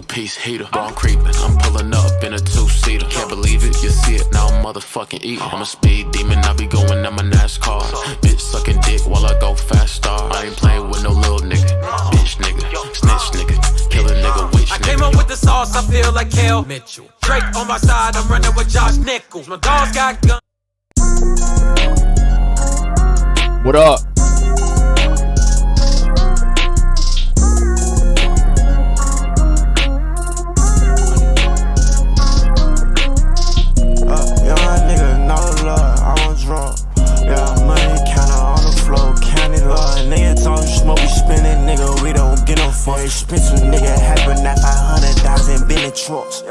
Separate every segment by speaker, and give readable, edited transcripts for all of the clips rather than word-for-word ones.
Speaker 1: two-piece heater. Bro, I'm creeping, I'm pulling up in a two-seater. Can't believe it, you see it, now I'm motherfucking eating. I'm a speed demon, I be going at my NASCAR. Bitch sucking dick while I go fast star. I ain't playing with no little nigga. Bitch nigga, snitch nigga, kill a nigga, witch nigga. I came up with the sauce, I feel like Kel Mitchell. Drake on my side, I'm running with Josh Nichols. My dogs got guns.
Speaker 2: What up?
Speaker 3: Expensive nigga, having that 500,000 been in trucks.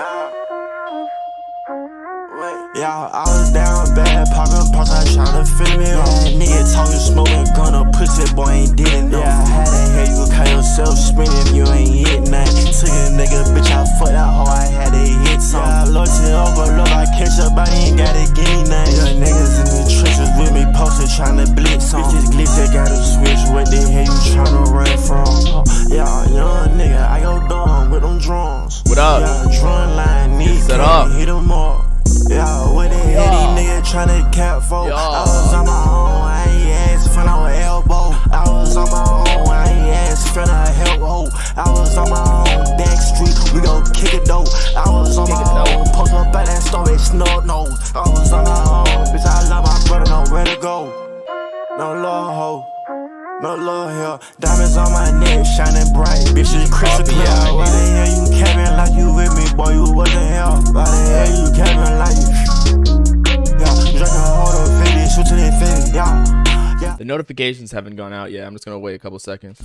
Speaker 3: Yeah, I was down bad, poppin' parts, I tryna feel me on. Nigga talking, smoking, gonna pussy, boy ain't did it. Yeah, I had to hear you call yourself spinning if you ain't hit nothing. Took a nigga, bitch, I fucked that hoe, I had to hit something. Yeah, loyalty overload, I catch up, I ain't gotta gain nothing. Yeah, niggas in the trenches with me, posted, tryna blitz on. Bitches glitzy, gotta switch, what the hell you tryna run from? Yeah, young nigga, I go dumb with them drums.
Speaker 2: What up?
Speaker 3: Yeah, drum line, nigga, can't hit them up. Yeah, what the hell these niggas tryna cap for? I was on my own, I ain't asked for no elbow. I was on my own, I ain't asked for no help. Oh, I was on my own, back street, we gon' kick it though. I was on my own, post up by that store, snort nose. I was on my own, bitch, I love my brother, nowhere to go. No love, ho. No love here, diamonds on my neck, shining bright. Bitches crystal clear. Why the hell you capping like you with me, boy? You wasn't here. Why the hell you capping like you? Yeah, drink a hold of 50, shoot to that 50. Yeah.
Speaker 2: The notifications haven't gone out yet. I'm just gonna wait a couple seconds.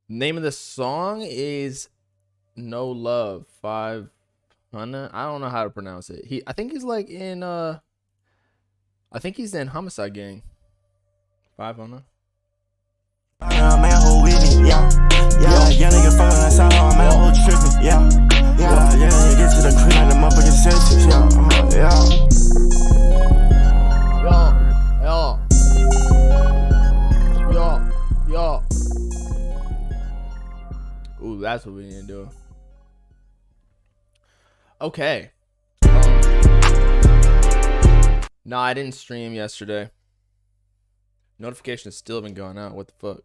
Speaker 2: Name of the song is No Love 500. I don't know how to pronounce it. I think he's like in I think he's in Homicide Gang. 500.
Speaker 3: Man, who with me? Yeah, nigga fucking us out, man, who tripping? Yeah, get to the crib like the motherfucking Celtics,
Speaker 2: Yo. Ooh, that's what we need to do. Okay. No, I didn't stream yesterday. Notifications still haven't gone out. What the fuck?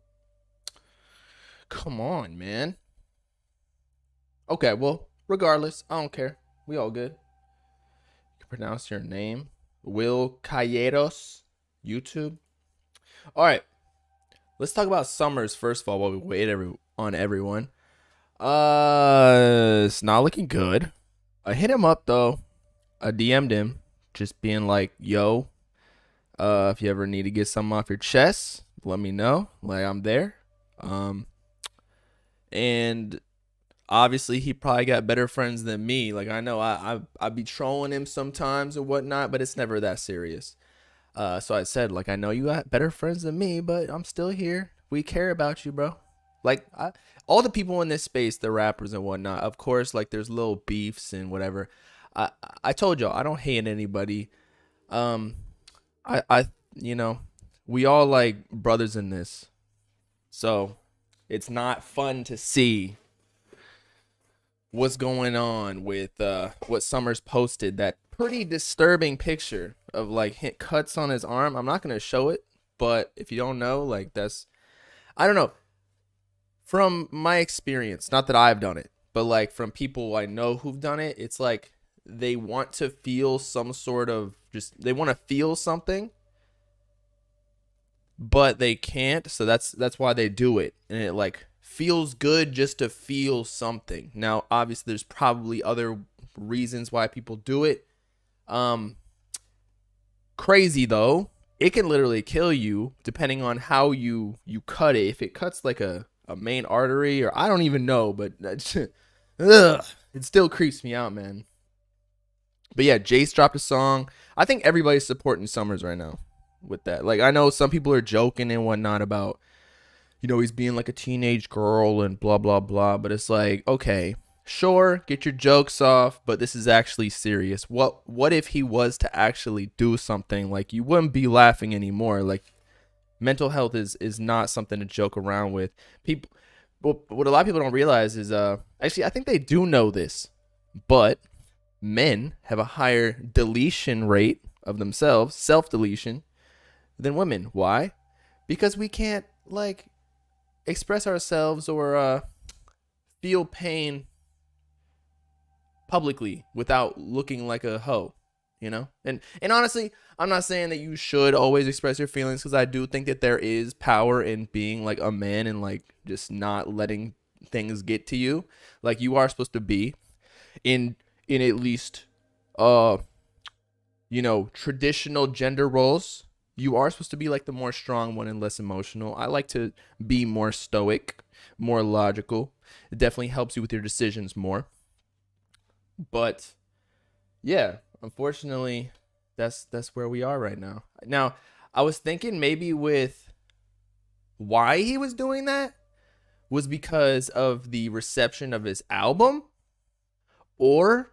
Speaker 2: Come on, man. Okay, well, regardless, I don't care. We all good. You can pronounce your name. Will Calleros, YouTube. All right. Let's talk about Summers first of all while we wait on everyone. It's not looking good. I hit him up, though. I DM'd him. Just being like, yo. If you ever need to get something off your chest, let me know. Like, I'm there. And obviously he probably got better friends than me. Like, I know I be trolling him sometimes and whatnot, but it's never that serious. So I said, like, I know you got better friends than me, but I'm still here. We care about you, bro. Like, all the people in this space, the rappers and whatnot, of course, like, there's little beefs and whatever. I told y'all, I don't hate anybody. You know, we all like brothers in this. So it's not fun to see what's going on with what Summers posted. That pretty disturbing picture of like hit cuts on his arm. I'm not going to show it, but if you don't know, like that's, I don't know. From my experience, not that I've done it, but like from people I know who've done it, it's like they want to feel some sort of they want to feel something, but they can't. So that's why they do it. And it like feels good just to feel something. Now, obviously there's probably other reasons why people do it. Crazy though, it can literally kill you depending on how you cut it. If it cuts like a main artery, or I don't even know, but ugh, it still creeps me out, man. But yeah, Jace dropped a song. I think everybody's supporting Summers right now with that. Like, I know some people are joking and whatnot about, you know, he's being like a teenage girl and blah, blah, blah. But it's like, okay, sure, get your jokes off, but this is actually serious. What if he was to actually do something? Like, you wouldn't be laughing anymore. Like, mental health is not something to joke around with. what a lot of people don't realize is actually I think they do know this, but men have a higher deletion rate of themselves, self-deletion, than women. Why? Because we can't like express ourselves or feel pain publicly without looking like a hoe, you know? And honestly, I'm not saying that you should always express your feelings, because I do think that there is power in being like a man and like just not letting things get to you. Like you are supposed to be in at least you know, traditional gender roles. You are supposed to be like the more strong one and less emotional. I like to be more stoic, more logical. It definitely helps you with your decisions more. But yeah, unfortunately, that's where we are right now. Now, I was thinking maybe with why he was doing that was because of the reception of his album, or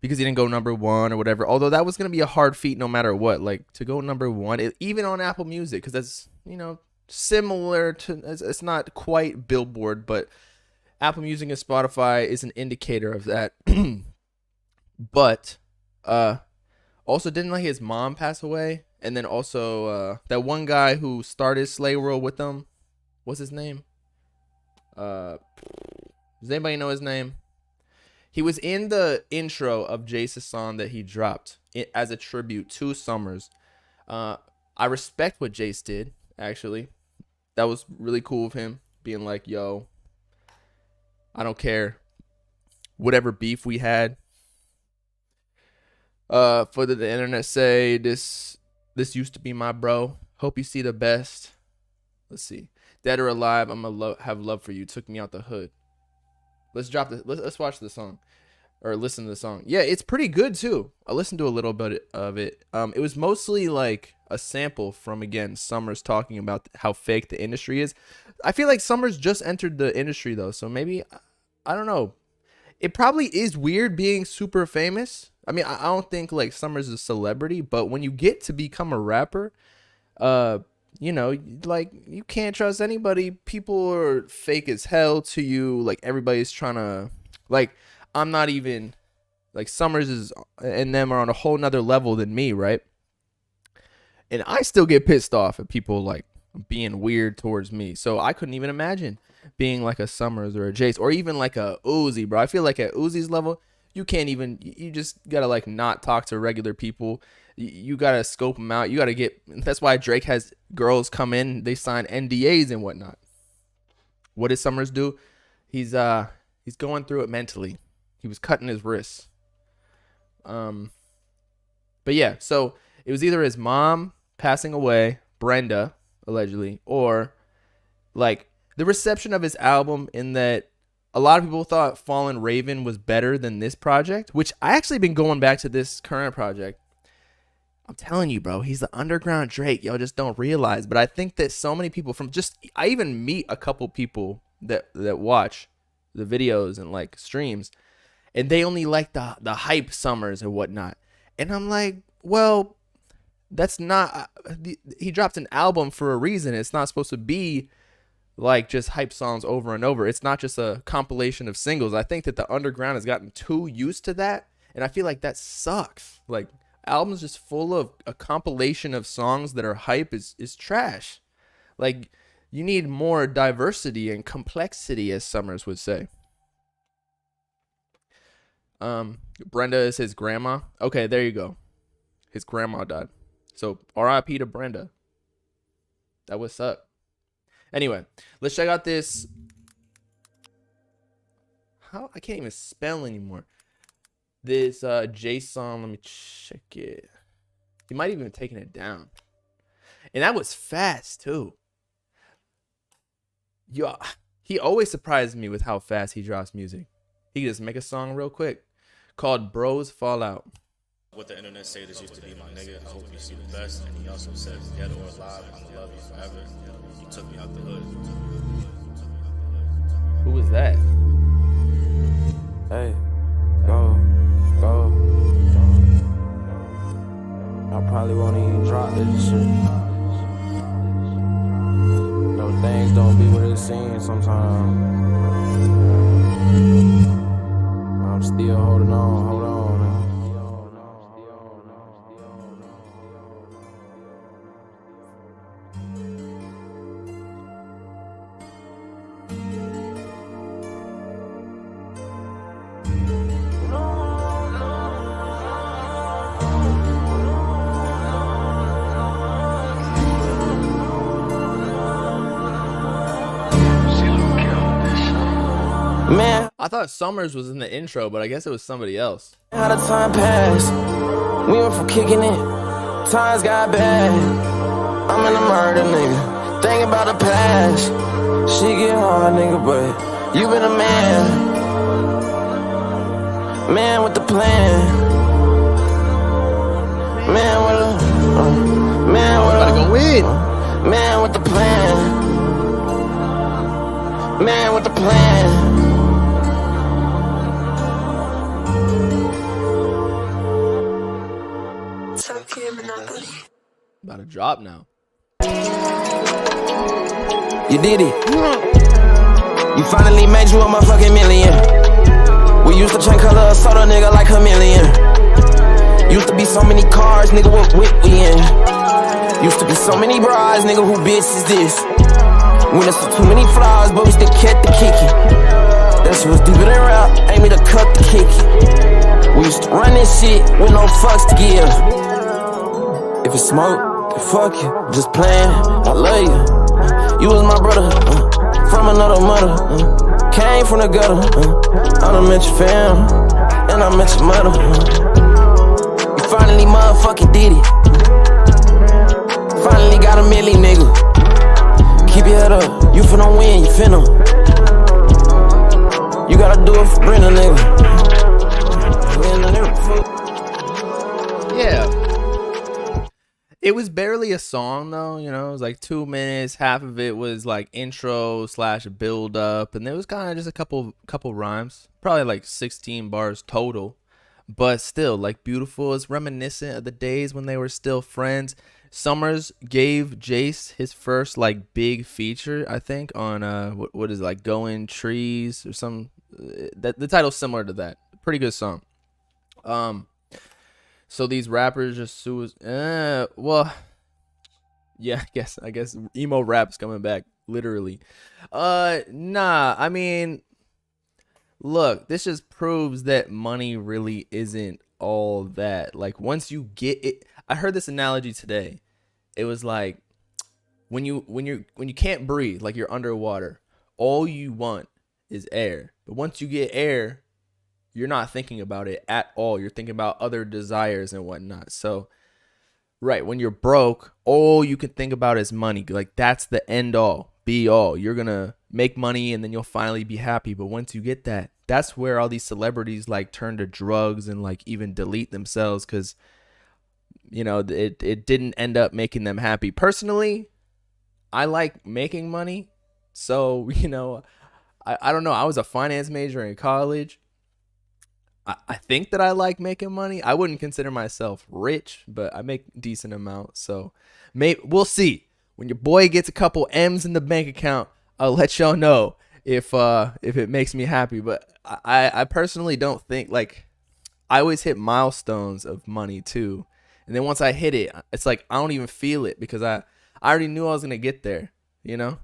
Speaker 2: because he didn't go #1 or whatever. Although that was going to be a hard feat no matter what. Like to go #1, even on Apple Music, because that's, you know, similar to, it's not quite Billboard, but Apple Music and Spotify is an indicator of that. But also, didn't like his mom pass away? And then also that one guy who started Slay World with them, what's his name? Does anybody know his name? He was in the intro of Jace's song that he dropped as a tribute to Summers. I respect what Jace did, actually. That was really cool of him, being like, yo, I don't care. Whatever beef we had. For the internet say, this used to be my bro. Hope you see the best. Let's see. Dead or alive, I'm gonna have love for you. Took me out the hood. Let's drop this. Let's watch the song, or listen to the song. Yeah, it's pretty good too. I listened to a little bit of it. It was mostly like a sample from, again, Summers talking about how fake the industry is. I feel like Summers just entered the industry though, so maybe, I don't know. It probably is weird being super famous. I mean, I don't think like Summers is a celebrity, but when you get to become a rapper, you know, like you can't trust anybody. People are fake as hell to you. Like everybody's trying to, like, I'm not even, like Summers is and them are on a whole nother level than me, right? And I still get pissed off at people like being weird towards me. So I couldn't even imagine being like a Summers or a Jace or even like a Uzi, bro. I feel like at Uzi's level, you can't even, you just gotta like not talk to regular people. You gotta scope them out. You gotta get, that's why Drake has girls come in, they sign NDAs and whatnot. What did Summers do? He's going through it mentally. He was cutting his wrists. But yeah, so it was either his mom passing away, Brenda, allegedly, or like the reception of his album, in that a lot of people thought Fallen Raven was better than this project, which I actually been going back to this current project. I'm telling you, bro, he's the underground Drake. Y'all just don't realize. But I think that so many people from just, I even meet a couple people that watch the videos and like streams, and they only like the hype Summers and whatnot. And I'm like, well, that's not, he dropped an album for a reason. It's not supposed to be like just hype songs over and over. It's not just a compilation of singles. I think that the underground has gotten too used to that, and I feel like that sucks. Like albums just full of a compilation of songs that are hype is trash. Like you need more diversity and complexity, as Summers would say. Brenda is his grandma. Okay, there you go. His grandma died. So RIP to Brenda. That would suck. Anyway, let's check out this. How I can't even spell anymore. This Jace song. Let me check it. He might even have taken it down. And that was fast too. Yo, he always surprises me with how fast he drops music. He can just make a song real quick called Bros Fallout.
Speaker 4: What the internet say, this used to be my nigga. I hope you see the best. And he also said, dead or alive, I'ma love you forever. He took me out the hood.
Speaker 2: Who was that?
Speaker 3: Hey, go. I probably won't even drop this shit. No, thank just don't be what it seems sometimes. I'm still holding on, hold on. Man,
Speaker 2: I thought Summers was in the intro, but I guess it was somebody else.
Speaker 3: how the time passed. We went from kicking it. Times got bad. I'm in a murder, nigga. Think about the past. She get hard, nigga, but you been a man. Man with the plan. Man with a man with
Speaker 2: Gotta go win.
Speaker 3: man with the plan. Man with the plan.
Speaker 2: About to drop now.
Speaker 3: You did it. You finally made you a motherfucking million. We used to change color of soda, nigga, like chameleon. Used to be so many cars, nigga, what whip we in. Used to be so many brides, nigga, who bitch is this? When there's too many flaws, but we still kept the kicking. That shit was deeper than rap, ain't me to cut the kicking. We used to run this shit with no fucks to give. If it's smoke, then fuck you, just playing, I love you. You was my brother, from another mother, came from the gutter. I done met your fam, and I met your mother. You finally motherfucking did it. Finally got a milli, nigga. Keep your head up, you finna win, you finna. You gotta do it for Brenda, nigga.
Speaker 2: Yeah. It was barely a song though, you know, it was like 2 minutes. Half of it was like intro / build up, and there was kind of just a couple rhymes, probably like 16 bars total, but still like beautiful. It's reminiscent of the days when they were still friends. Summers gave Jace his first like big feature, I think, on what is it, like Going Trees or some, that the title's similar to that. Pretty good song. So these rappers just well, yeah, I guess emo rap's coming back, literally. Nah, I mean, look, this just proves that money really isn't all that. Like, once you get it, I heard this analogy today. It was like when you can't breathe, like you're underwater, all you want is air. But once you get air, you're not thinking about it at all. You're thinking about other desires and whatnot. So, right, when you're broke, all you can think about is money. Like, that's the end all, be all. You're going to make money and then you'll finally be happy. But once you get that, that's where all these celebrities like turn to drugs and like even delete themselves because, you know, it didn't end up making them happy. Personally, I like making money. So, you know, I don't know. I was a finance major in college. I think that I like making money. I wouldn't consider myself rich, but I make a decent amount. So we'll see. When your boy gets a couple M's in the bank account, I'll let y'all know if it makes me happy. But I personally don't think, like, I always hit milestones of money too. And then once I hit it, it's like I don't even feel it because I already knew I was going to get there, you know?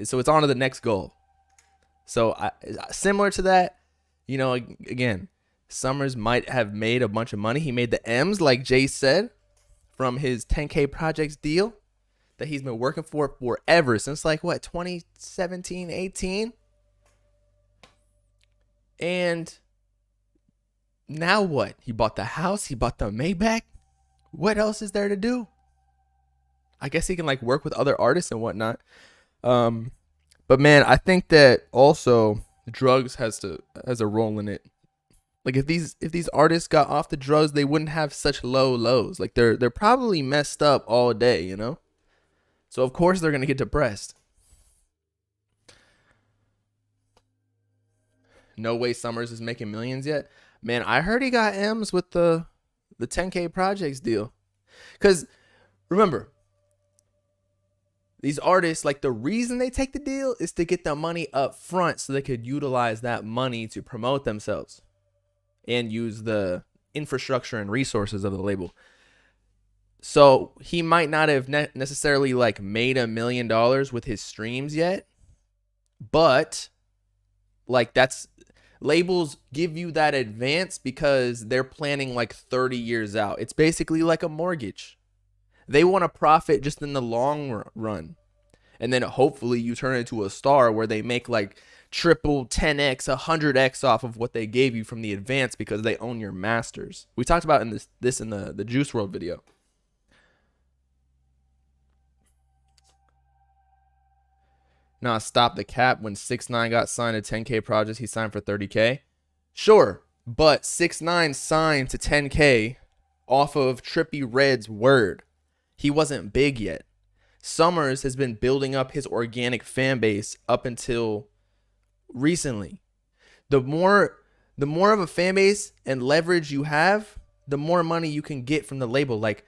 Speaker 2: So it's on to the next goal. So similar to that, you know, again, Summers might have made a bunch of money. He made the M's, like Jay said, from his 10K Projects deal that he's been working for forever, since like what, 2017, 18? And now what? He bought the house, he bought the Maybach. What else is there to do? I guess he can like work with other artists and whatnot. But man, I think that also drugs has a role in it. Like if these artists got off the drugs, they wouldn't have such low lows. Like they're probably messed up all day, you know? So of course they're gonna get depressed. No way Summers is making millions yet. Man, I heard he got M's with the 10K Projects deal. Cause remember, These artists, like, the reason they take the deal is to get the money up front so they could utilize that money to promote themselves and use the infrastructure and resources of the label. So he might not have necessarily like made $1 million with his streams yet, but like that's labels give you that advance because they're planning like 30 years out. It's basically like a mortgage. They want to profit just in the long run. And then hopefully you turn into a star where they make like triple, 10x, 100x off of what they gave you from the advance because they own your masters. We talked about in this in the Juice WRLD video. Now stop the cap. When 6ix9ine got signed to 10K projects, he signed for 30K. Sure, but 6ix9ine signed to 10K off of Trippie Redd's word. He wasn't big yet. Summers has been building up his organic fan base up until recently. The more of a fan base and leverage you have, the more money you can get from the label. Like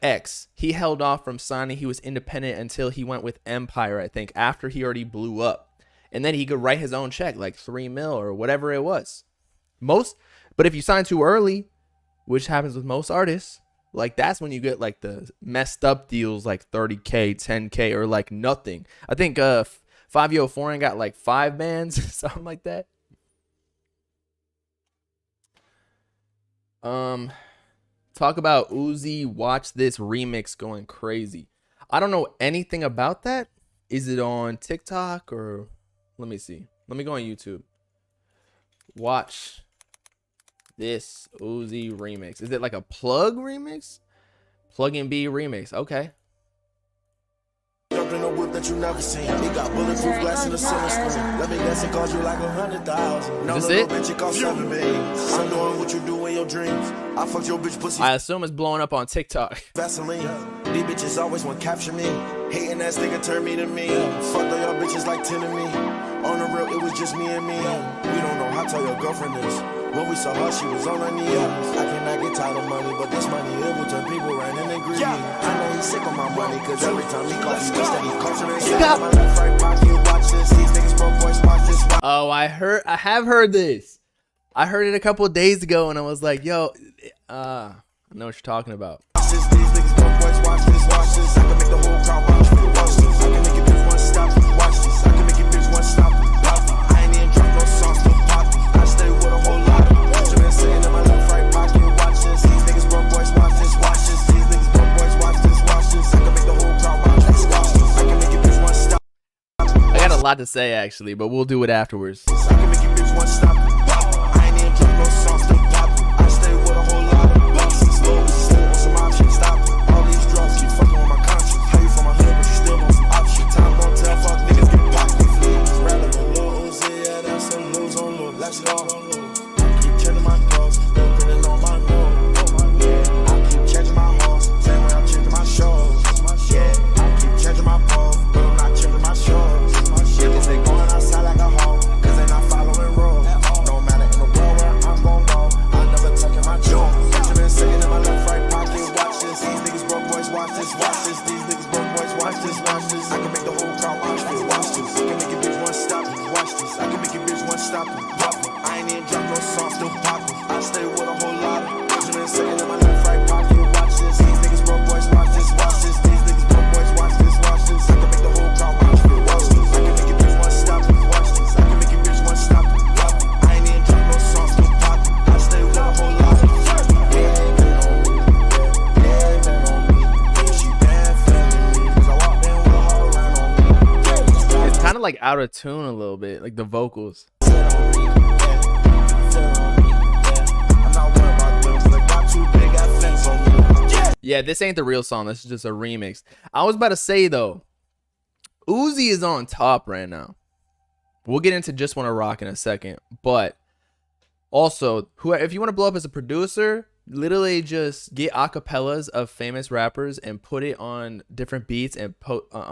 Speaker 2: X, he held off from signing. He was independent until he went with Empire, I think, after he already blew up. And then he could write his own check, like 3 mil or whatever it was. But if you sign too early, which happens with most artists, like that's when you get like the messed up deals like 30K, 10K, or like nothing. I think Fabio Foreign got like 5 bands, something like that. Talk about Uzi Watch This remix going crazy. I don't know anything about that. Is it on TikTok or let me see. Let me go on YouTube. Watch This Uzi remix. Is it like a plug remix? Plug and B remix. Okay.
Speaker 3: Jumped in a whip that you never seen. He got bulletproof glass in the center screen. Let me guess, it cost you like 100,000. No,
Speaker 2: Is
Speaker 3: no,
Speaker 2: this
Speaker 3: no, bitch, it cost 7 million. I'm doing what you do in your dreams. I fucked your bitch pussy.
Speaker 2: I assume it's blowing up on TikTok.
Speaker 3: Vaseline. These bitches always want to capture me. Hating ass nigga turn me to me. Fuck all y'all bitches like 10 to me. On the real, it was just me and me. We don't know how tall your girlfriend is. When we saw her, she was on her knees. I cannot get tired of money, but this money, it will turn people around and they greedy. I know he's sick of my money, cause every time he calls me, that he calls me. My left, right pocket, watch this. These niggas broke boys, watch this.
Speaker 2: Oh, I have heard this. I heard it a couple of days ago and I was like, yo, I know what you're talking about.
Speaker 3: Watch this, these niggas broke boys, watch this, watch this. I can make the whole crowd watch me, watch this. I can make it bitch one stop, watch this. I can make it bitch one stop, watch me. I ain't even drunk no sauce, no pop. I stay with a whole lot of bitch. Been sitting in my left, right pocket, watch this. These niggas broke boys, watch this, watch this. These niggas broke boys, watch this, watch this. I can make the whole crowd watch this, watch this. I can make it bitch one stop.
Speaker 2: I got a lot to say actually, but we'll do it afterwards.
Speaker 3: I can make it bitch one stop. I ain't even drunk no sauce, no pop. I stay with a whole lot of bitches. Slow, slow on some options, stop. All these drugs keep fucking with my conscience. How you from my hood, but you still want some options? Time won't tell, fuck niggas get popped. We fleas, relevant, Lil Uzi, yeah, that's some lose on lose. Let's go. Keep changing my clothes, still putting on my nose. Yeah, I keep changing my horse, same way I'm changing my shows. Yeah, I keep changing my pole, but I'm not changing my shows. Niggas, they going outside like a hoe, cause they not following rules. No matter in the world where I'm gon' go, I never tuck in my jewels. You been sitting in my left, right pocket, watch this. These niggas broke boys, watch this, watch this. These niggas broke boys, watch this, watch this. I can make the whole crowd watch this, watch this. I can make it bitch one stop, watch this. I can make it bitch one stop, watch me. I ain't even drop no song, still poppin'. I stay with a whole lot of bitches. You been sitting in my left, right pocket, watch this. These niggas broke boys, watch this, watch this. These niggas broke boys, watch this, watch this. I can make the whole crowd watch this, watch this. I can make it bitch one stop, watch this. I can make it bitch one stop, watch me. I ain't even drop no song, still poppin'. I stay with a whole lot of bitches. Yeah, man on me, yeah, man on me. She bad feeling me, cause I walked in with a whole round on me.
Speaker 2: It's kind of like out of tune a little bit, like the vocals. Yeah, this ain't the real song. This is just a remix. I was about to say though, Uzi is on top right now. We'll get into Just Wanna Rock in a second, but also, if you want to blow up as a producer, literally just get acapellas of famous rappers and put it on different beats and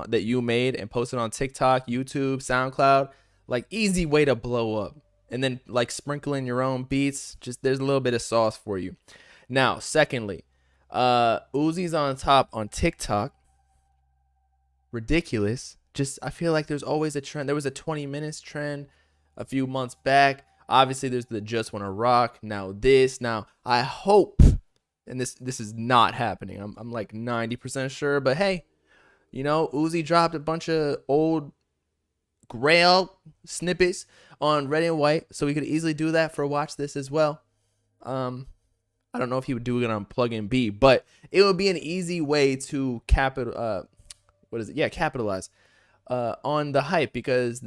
Speaker 2: that you made and post it on TikTok, YouTube, SoundCloud. Like, easy way to blow up. And then like sprinkle in your own beats. Just there's a little bit of sauce for you. Now, secondly, Uzi's on top on TikTok. ridiculous. Just I feel like there's always a trend. There was a 20 minutes trend a few months back. Obviously, there's the Just Wanna Rock. Now this. Now I hope, and this is not happening. I'm like 90% sure. But hey, you know, Uzi dropped a bunch of old Grail snippets on Red and White, so we could easily do that for Watch This as well. I don't know if he would do it on Plug and B, but it would be an easy way to capitalize on the hype, because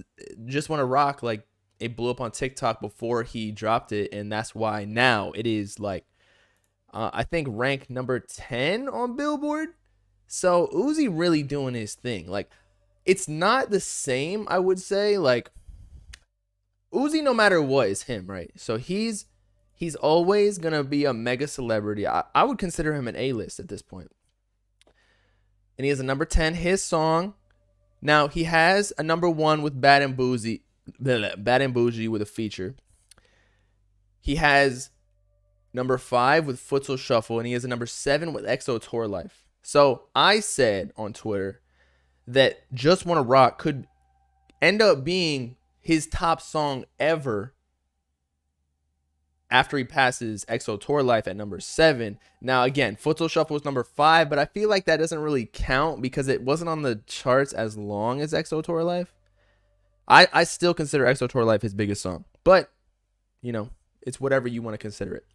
Speaker 2: Just Wanna Rock, like, it blew up on TikTok before he dropped it, and that's why now it is like I think ranked number 10 on Billboard. So Uzi really doing his thing. Like, it's not the same, I would say. Like, Uzi, no matter what, is him, right? So he's always gonna be a mega celebrity. I would consider him an A-list at this point. And he has a number 10 his song. Now he has a number 1 with Bad and Bougie with a feature. He has number 5 with Futsal Shuffle, and he has a number 7 with EXO Tour Life. So I said on Twitter that Just Wanna Rock could end up being his top song ever after he passes EXO Tour Life at number 7. Now, again, Futsal Shuffle was number 5, but I feel like that doesn't really count because it wasn't on the charts as long as EXO Tour Life. I still consider EXO Tour Life his biggest song, but, you know, it's whatever you want to consider it.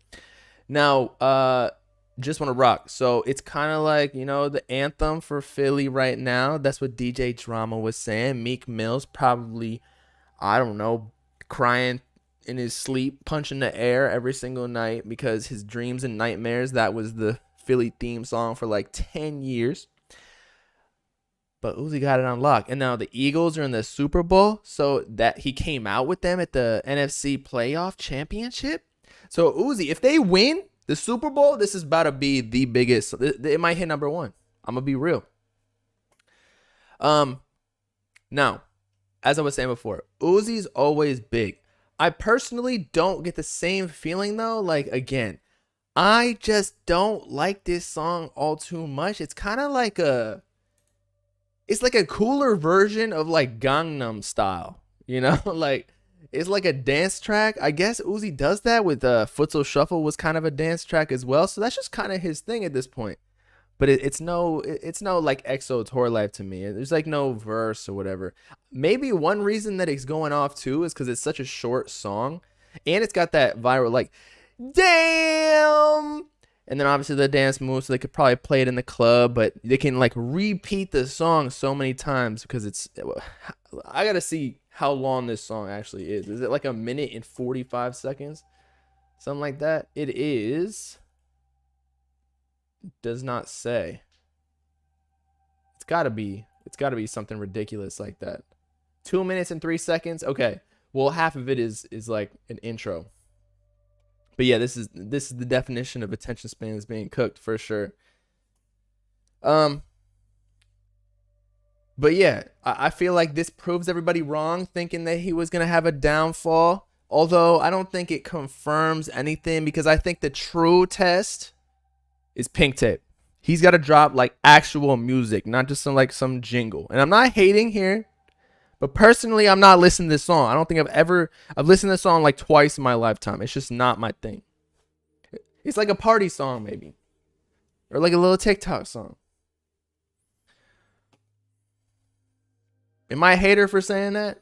Speaker 2: Now, Just Wanna Rock. So it's kind of like, you know, the anthem for Philly right now. That's what DJ Drama was saying. Meek Mill's probably, I don't know, crying in his sleep, punching the air every single night because his dreams and nightmares, that was the Philly theme song for like 10 years. But Uzi got it on lock. And now the Eagles are in the Super Bowl, so that he came out with them at the NFC Playoff Championship. So Uzi, if they win the Super Bowl, this is about to be the biggest. It might hit number 1. I'm going to be real. Now, as I was saying before, Uzi's always big. I personally don't get the same feeling though. Like, again, I just don't like this song all too much. It's kind of like it's like a cooler version of like Gangnam Style, you know? Like, it's like a dance track. I guess Uzi does that with Futsal Shuffle was kind of a dance track as well. So that's just kind of his thing at this point. But it's no like EXO Tour Life to me. There's like no verse or whatever. Maybe one reason that it's going off too is because it's such a short song, and it's got that viral like, damn, and then obviously the dance moves. So they could probably play it in the club, but they can like repeat the song so many times because it's. I gotta see how long this song actually is. Is it like 1 minute and 45 seconds, something like that? It is. Does not say. It's gotta be something ridiculous like that. 2 minutes and 3 seconds. Okay, well, half of it is like an intro. But yeah, this is the definition of attention spans being cooked for sure. But yeah, I feel like this proves everybody wrong, thinking that he was gonna have a downfall. Although I don't think it confirms anything, because I think the true test is Pink Tape. He's got to drop like actual music, not just some jingle. And I'm not hating here, but personally, I'm not listening to this song. I don't think I've listened to this song like twice in my lifetime. It's just not my thing. It's like a party song maybe, or like a little TikTok song. Am I a hater for saying that?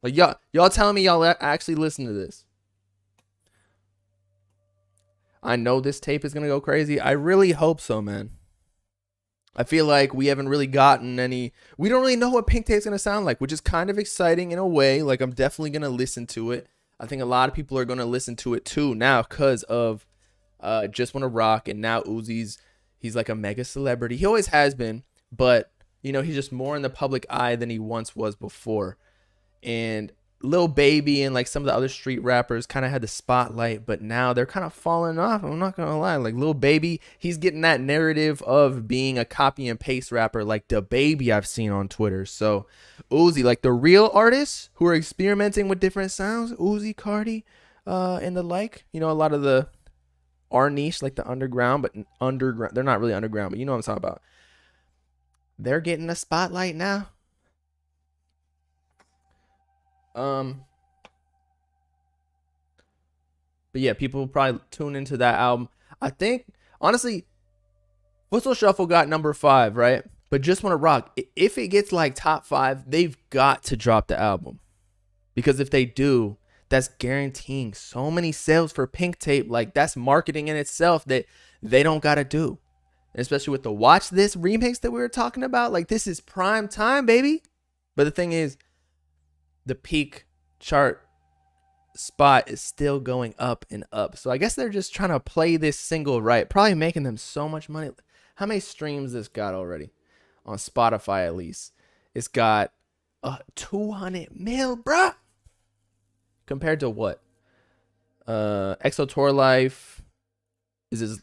Speaker 2: Like, y'all telling me y'all actually listen to this? I know this tape is going to go crazy. I really hope so, man. I feel like we haven't really gotten any. We don't really know what Pink Tape's going to sound like, which is kind of exciting in a way. Like, I'm definitely going to listen to it. I think a lot of people are going to listen to it too now because of Just Wanna Rock. And now he's like a mega celebrity. He always has been, but, you know, he's just more in the public eye than he once was before. And Lil Baby and like some of the other street rappers kind of had the spotlight, but now they're kind of falling off. I'm not gonna lie. Like Lil Baby, he's getting that narrative of being a copy and paste rapper like the Baby I've seen on Twitter. So Uzi, like the real artists who are experimenting with different sounds, Uzi, Cardi, and the like. You know, a lot of the our niche, like the underground, but underground. They're not really underground, but you know what I'm talking about. they're getting a spotlight now. But yeah, people will probably tune into that album. I think, honestly, Whistle Shuffle got number 5, right? But Just Wanna Rock, if it gets like top 5, they've got to drop the album. Because if they do, that's guaranteeing so many sales for Pink Tape. Like, that's marketing in itself that they don't got to do. And especially with the Watch This remix that we were talking about. Like, this is prime time, baby. But the thing is, the peak chart spot is still going up and up. So I guess they're just trying to play this single right. Probably making them so much money. How many streams this got already? On Spotify, at least. It's got 200 mil, bruh. Compared to what? EXO Tour Life is his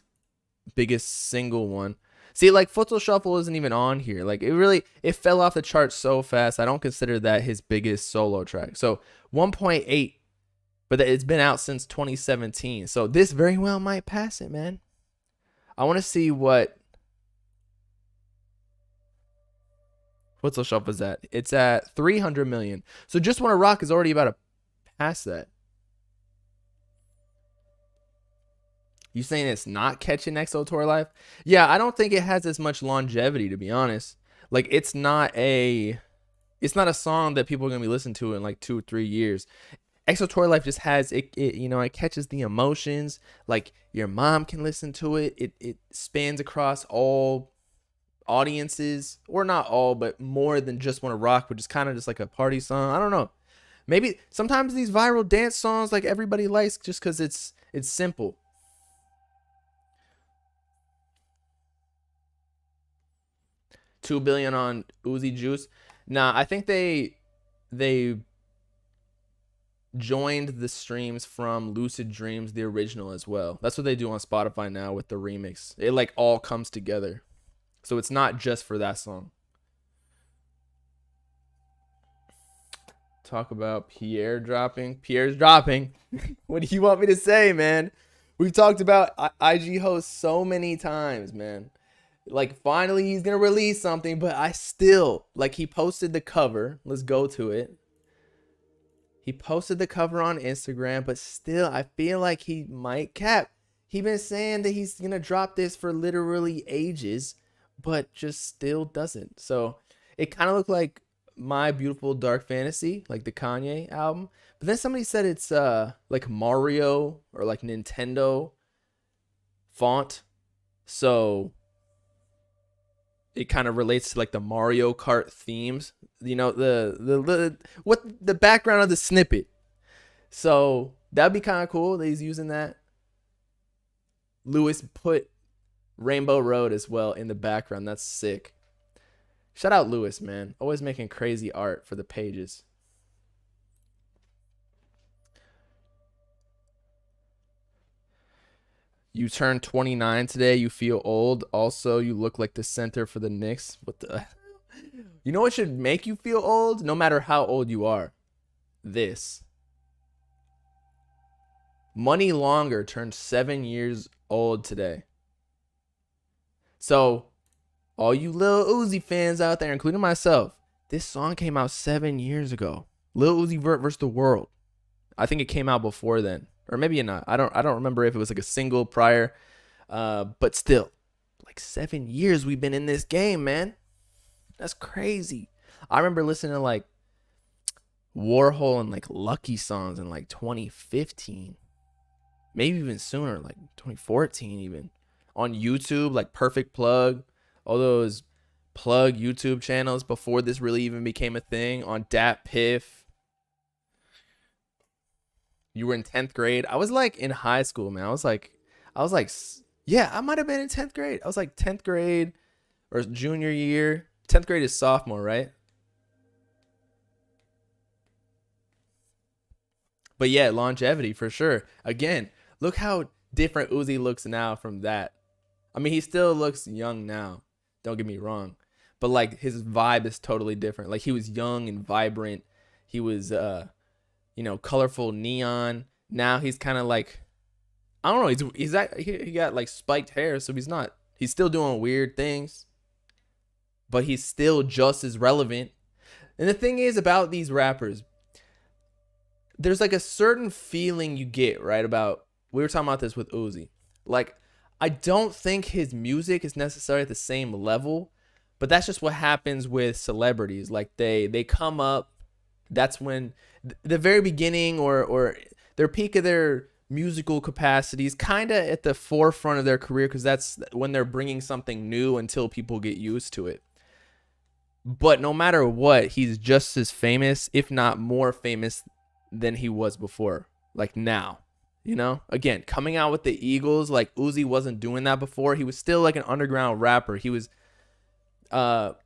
Speaker 2: biggest single one. See, like, Futsal Shuffle isn't even on here. Like, it fell off the charts so fast. I don't consider that his biggest solo track. So 1.8, but it's been out since 2017. So this very well might pass it, man. I want to see what Futsal Shuffle is at. It's at 300 million. So Just Wanna Rock is already about to pass that. You saying it's not catching EXO Tour Life? Yeah, I don't think it has as much longevity, to be honest. Like, it's not a song that people are gonna be listening to in like 2 or 3 years. EXO Tour Life just has it catches the emotions. Like, your mom can listen to it. It spans across all audiences, or not all, but more than Just Wanna Rock, which is kind of just like a party song. I don't know. Maybe sometimes these viral dance songs, like, everybody likes just because it's simple. $2 billion on Uzi Juice. Nah, I think they joined the streams from Lucid Dreams, the original, as well. That's what they do on Spotify now with the remix. It like all comes together. So it's not just for that song. Talk about Pierre dropping. Pierre's dropping. What do you want me to say, man? We've talked about IG hosts so many times, man. Like, finally he's gonna release something, but I still, like, he posted the cover. Let's go to it. He posted the cover on Instagram, but still, I feel like he might cap. He been saying that he's gonna drop this for literally ages, but just still doesn't. So it kind of looked like My Beautiful Dark Fantasy, like the Kanye album. But then somebody said it's like Mario or like Nintendo font. So it kind of relates to like the Mario Kart themes, you know, the background of the snippet. So that'd be kind of cool that he's using that. Lewis put Rainbow Road as well in the background. That's sick. Shout out Lewis, man. Always making crazy art for the pages. You turned 29 today. You feel old. Also, you look like the center for the Knicks. What the? You know what should make you feel old? No matter how old you are. This. Money Longer turned 7 years old today. So, all you Lil Uzi fans out there, including myself, this song came out 7 years ago. Lil Uzi Vert vs. the World. I think it came out before then. Or maybe not. I don't remember if it was like a single prior. But still, like 7 years we've been in this game, man. That's crazy. I remember listening to like Warhol and like Lucky songs in like 2015. Maybe even sooner, like 2014 even. On YouTube, like Perfect Plug. All those plug YouTube channels before this really even became a thing. On Dat Piff. You were in 10th grade. I was like in high school, man. I was like, yeah, I might have been in 10th grade. I was like 10th grade or junior year. 10th grade is sophomore, right? But yeah, longevity for sure. Again, look how different Uzi looks now from that. I mean, he still looks young now. Don't get me wrong. But like his vibe is totally different. Like he was young and vibrant. He was colorful neon. Now he's kind of like, I don't know. He got like spiked hair, so he's still doing weird things. but he's still just as relevant. And the thing is about these rappers, there's like a certain feeling you get, right? About, we were talking about this with Uzi. Like, I don't think his music is necessarily at the same level, but that's just what happens with celebrities. Like they come up, that's when the very beginning or their peak of their musical capacities, kind of at the forefront of their career, because that's when they're bringing something new until people get used to it. But no matter what, he's just as famous, if not more famous than he was before. Like now, you know, again, coming out with the Eagles, like Uzi wasn't doing that before. He was still like an underground rapper. He was, like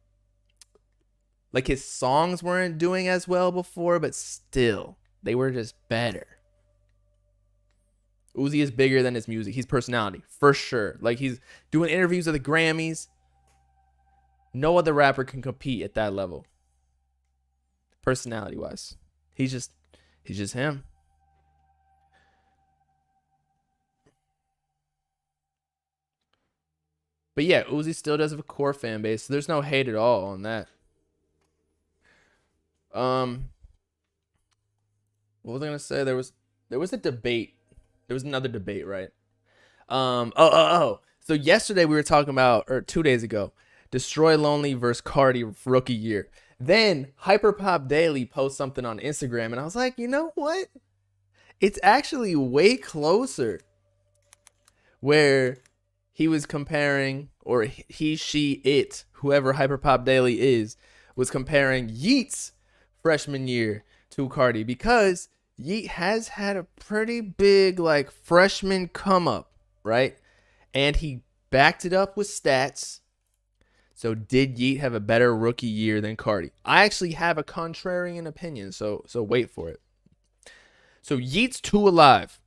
Speaker 2: his songs weren't doing as well before, but still, they were just better. Uzi is bigger than his music. He's personality, for sure. Like, he's doing interviews at the Grammys. No other rapper can compete at that level. Personality-wise. He's just him. But yeah, Uzi still does have a core fan base. So there's no hate at all on that. What was I gonna say? There was a debate. There was another debate, right? So yesterday we were talking about, or 2 days ago, Destroy Lonely versus Cardi rookie year. Then Hyperpop Daily posts something on Instagram, and I was like, you know what? It's actually way closer. Where he was comparing, or he, she, it, whoever Hyperpop Daily is, was comparing Yeat's freshman year to Cardi, because Yeat has had a pretty big like freshman come up, right? And he backed it up with stats. So did Yeat have a better rookie year than Cardi? I actually have a contrarian opinion, so wait for it. So Yeat's 2 Alive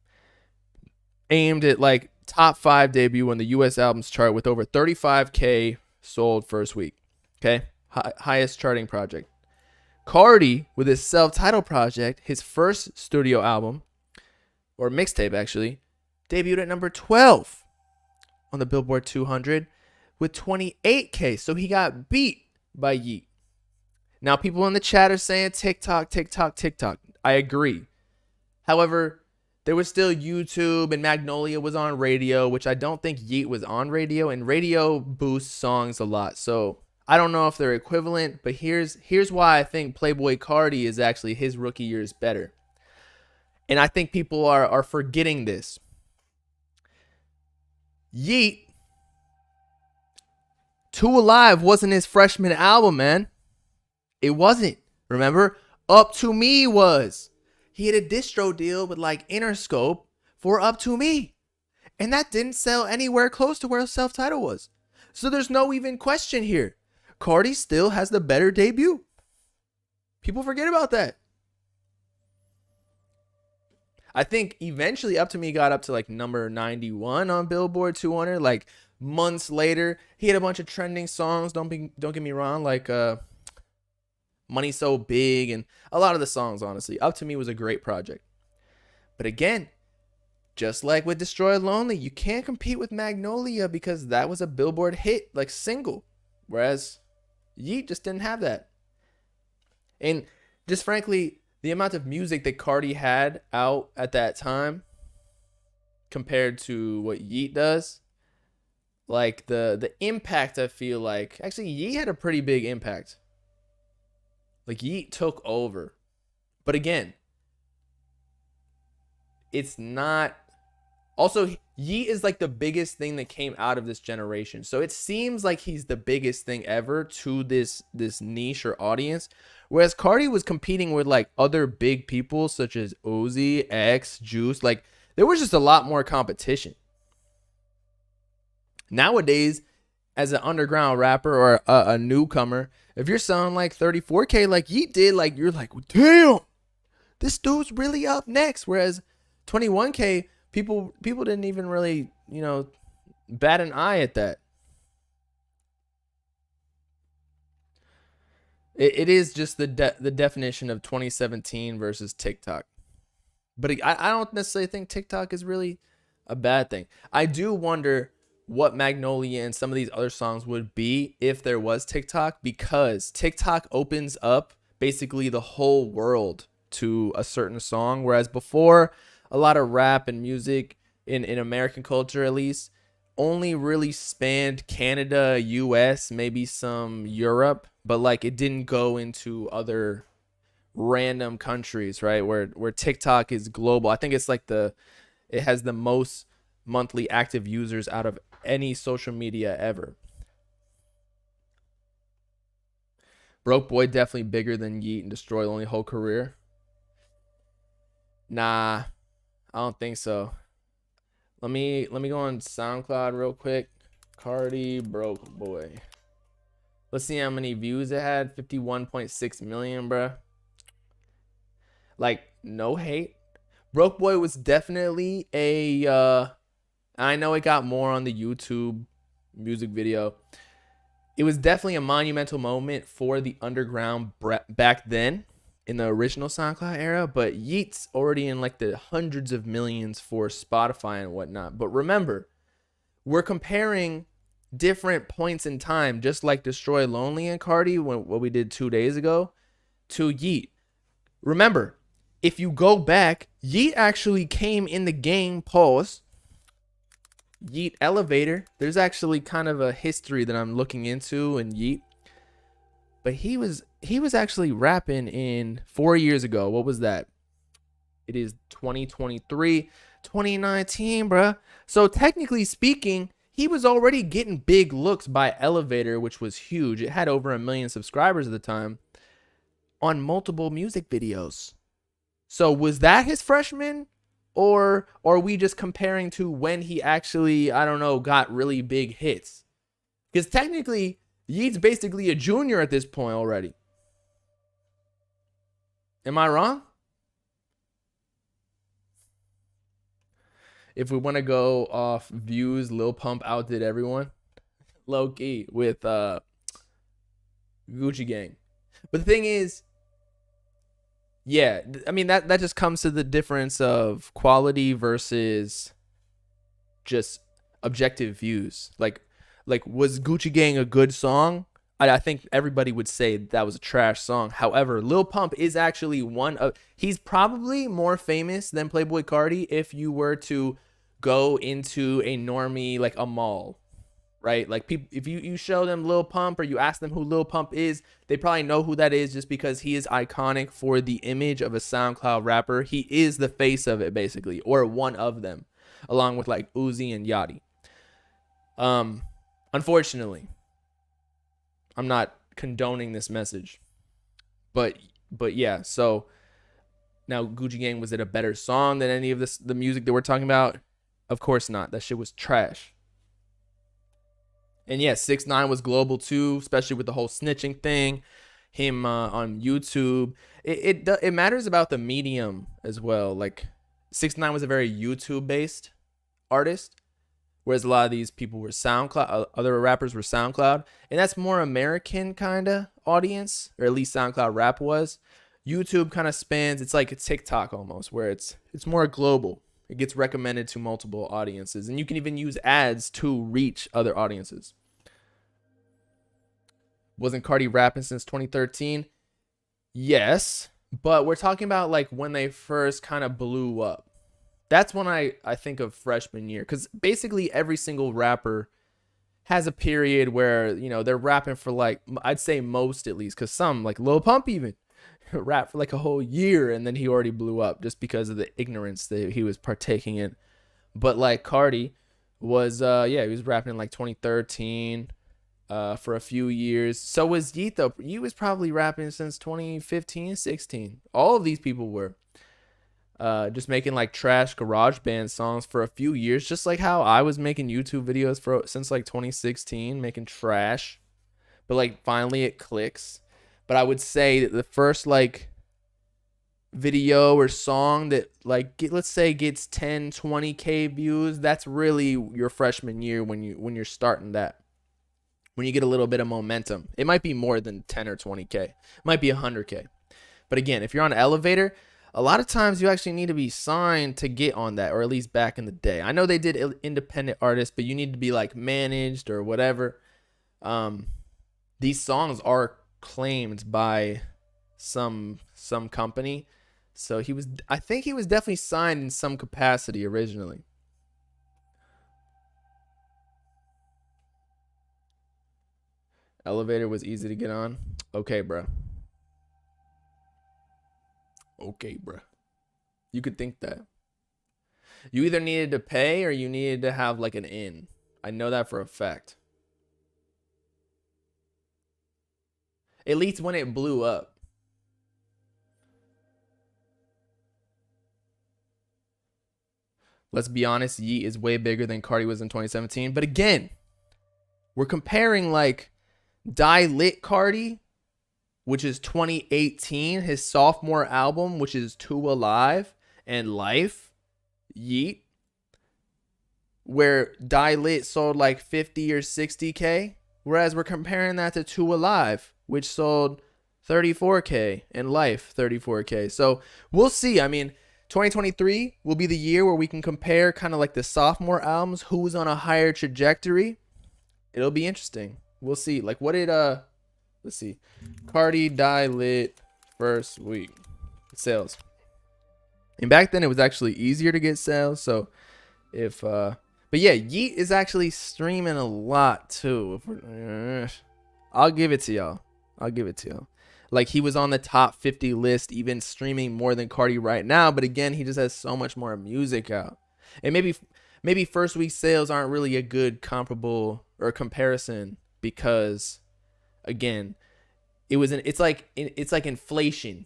Speaker 2: aimed at like top 5 debut on the US albums chart with over 35K sold first week. Okay? Highest charting project. Cardi, with his self-titled project, his first studio album, or mixtape actually, debuted at number 12 on the Billboard 200 with 28K. So he got beat by Yeat. Now people in the chat are saying TikTok, TikTok, TikTok. I agree. However, there was still YouTube, and Magnolia was on radio, which I don't think Yeat was on radio, and radio boosts songs a lot. So I don't know if they're equivalent, but here's why I think Playboy Cardi is actually, his rookie year is better. And I think people are forgetting this. Yeat, 2 Alive wasn't his freshman album, man. It wasn't. Remember? Up to Me was. He had a distro deal with like Interscope for Up to Me. And that didn't sell anywhere close to where self-titled was. So there's no even question here. Cardi still has the better debut. People forget about that. I think eventually Up to Me got up to like number 91 on Billboard 200. Like months later, he had a bunch of trending songs. Don't get me wrong, like Money So Big, and a lot of the songs, honestly. Up to Me was a great project. But again, just like with Destroy Lonely, you can't compete with Magnolia because that was a Billboard hit, like single. Whereas Yeat just didn't have that. And just frankly, the amount of music that Cardi had out at that time compared to what Yeat does, like the impact, I feel like, actually Yeat had a pretty big impact. Like Yeat took over. But again, it's not. Also, Yeat is like the biggest thing that came out of this generation. So it seems like he's the biggest thing ever to this niche or audience. Whereas Cardi was competing with like other big people such as Uzi, X, Juice. Like there was just a lot more competition. Nowadays, as an underground rapper or a newcomer, if you're selling like 34K like Yeat did, like you're like, damn, this dude's really up next. Whereas 21K, people didn't even really, bat an eye at that. It is just the definition of 2017 versus TikTok. But I don't necessarily think TikTok is really a bad thing. I do wonder what Magnolia and some of these other songs would be if there was TikTok, because TikTok opens up basically the whole world to a certain song, whereas before a lot of rap and music in American culture at least only really spanned Canada, US, maybe some Europe, but like it didn't go into other random countries, right? Where TikTok is global. I think it's like it has the most monthly active users out of any social media ever. Broke Boy definitely bigger than Yeet and Destroy Lonely whole career. Nah, I don't think so. Let me go on SoundCloud real quick. Cardi Broke Boy. Let's see how many views it had. 51.6 million, bruh. Like, no hate. Broke Boy was definitely I know it got more on the YouTube music video. It was definitely a monumental moment for the underground back then in the original SoundCloud era, but Yeet's already in like the hundreds of millions for Spotify and whatnot. But remember, we're comparing different points in time, just like Destroy Lonely and Cardi, what we did 2 days ago, to Yeet. Remember, if you go back, Yeet actually came in the game. Pause. Yeet Elevator. There's actually kind of a history that I'm looking into in Yeet. But he was actually rapping in 4 years ago. What was that? It is 2023, 2019, bruh. So technically speaking, he was already getting big looks by Elevator, which was huge. It had over 1 million subscribers at the time on multiple music videos. So was that his freshman? Or are we just comparing to when he actually, I don't know, got really big hits? Because technically, Yeet's basically a junior at this point already. Am I wrong? If we want to go off views, Lil Pump outdid everyone. Low key with Gucci Gang. But the thing is, yeah, I mean, that just comes to the difference of quality versus just objective views. Like was Gucci Gang a good song? I think everybody would say that was a trash song. However, Lil Pump is actually he's probably more famous than Playboi Carti if you were to go into a normie, like a mall, right? Like people, if you show them Lil Pump or you ask them who Lil Pump is, they probably know who that is just because he is iconic for the image of a SoundCloud rapper. He is the face of it basically, or one of them, along with like Uzi and Yachty. Unfortunately, I'm not condoning this message, but yeah. So now Gucci Gang, was it a better song than any of the music that we're talking about? Of course not. That shit was trash. And yeah, 6ix9ine was global too, especially with the whole snitching thing. Him on YouTube. It matters about the medium as well. Like 6ix9ine was a very YouTube based artist, whereas a lot of these people were SoundCloud. Other rappers were SoundCloud, and that's more American kind of audience, or at least SoundCloud rap was. YouTube kind of spans. It's like a TikTok almost, where it's more global. It gets recommended to multiple audiences, and you can even use ads to reach other audiences. Wasn't Cardi rapping since 2013? Yes, but we're talking about like when they first kind of blew up. That's when I think of freshman year, because basically every single rapper has a period where, you know, they're rapping for like, I'd say most at least, because some, like Lil Pump even, rap for like a whole year and then he already blew up just because of the ignorance that he was partaking in. But like Cardi was he was rapping in like 2013 for a few years. So was Yeet though. Yeet was probably rapping since 2015, 16. All of these people were just making like trash garage band songs for a few years, just like how I was making YouTube videos since like 2016, making trash. But like finally it clicks. But I would say that the first like video or song that like let's say gets 10, 20k views, that's really your freshman year when you're starting that. When you get a little bit of momentum. It might be more than 10 or 20k. It might be 100k. But again, if you're on Elevator, A lot of times you actually need to be signed to get on that, or at least back in the day. I know they did independent artists, but you need to be like managed or whatever. These songs are claimed by some company. So I think he was definitely signed in some capacity originally. Elevator was easy to get on. Okay, bro. Okay, bro. You could think that. You either needed to pay or you needed to have like an in. I know that for a fact. At least when it blew up. Let's be honest, Yeet is way bigger than Cardi was in 2017. But again, we're comparing like Die Lit Cardi, which is 2018, his sophomore album, which is Too Alive, and Life, Yeet, where Die Lit sold like 50 or 60K, whereas we're comparing that to Too Alive, which sold 34K, and Life 34K. So we'll see. I mean, 2023 will be the year where we can compare kind of like the sophomore albums, who's on a higher trajectory. It'll be interesting. We'll see. Like, what did let's see, Cardi Die Lit first week sales. And back then it was actually easier to get sales. So if but yeah, Yeet is actually streaming a lot too. I'll give it to y'all. Like, he was on the top 50 list, even streaming more than Cardi right now. But again, he just has so much more music out. And maybe first week sales aren't really a good comparable or comparison, because again, it's like inflation.